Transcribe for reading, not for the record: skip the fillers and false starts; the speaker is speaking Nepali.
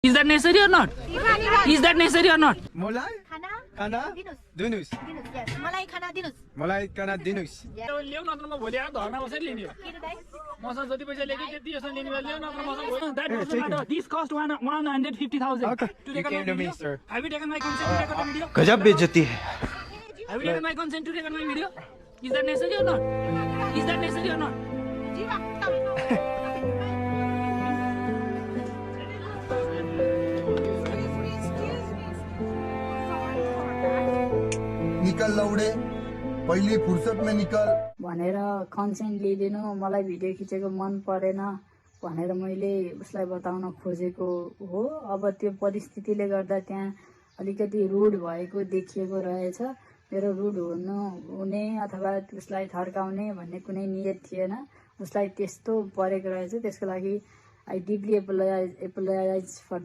Is that necessary or not? Is that necessary or not? मलाई खाना दिनुस् मलाई खाना दिनुस् मलाई खाना दिनुस् ल्याउ नत्र म भोलि आएर धर्ना बसेर लिने हो मसँग जति पैसा ल्याएको त्यति यसमा लिने बेला ल्याउ नत्र मसँग that doesn't matter. This cost 150,000 Okay, to you take came a to me, video. sir. Have you taken my consent to record the video? गजब बेइज्जती है Have you taken my consent to record my video? Is that necessary or not? Is that necessary or not? निकल लौडे पहिले फुर्सद में निकल भनेर कन्सेन्ट लिइदिनु मलाई भिडियो खिचेको मन परेन भनेर मैले उसलाई बताउन खोजेको हो। अब त्यो परिस्थितिले गर्दा त्यहाँ अलिकति रुड भएको देखिएको रहेछ। मेरो रुड हुने अथवा उसलाई थर्काउने भन्ने कुनै नियत थिएन। उसलाई त्यस्तो परेको रहेछ। त्यसको लागि आई डिपली एपोलोजाइज फर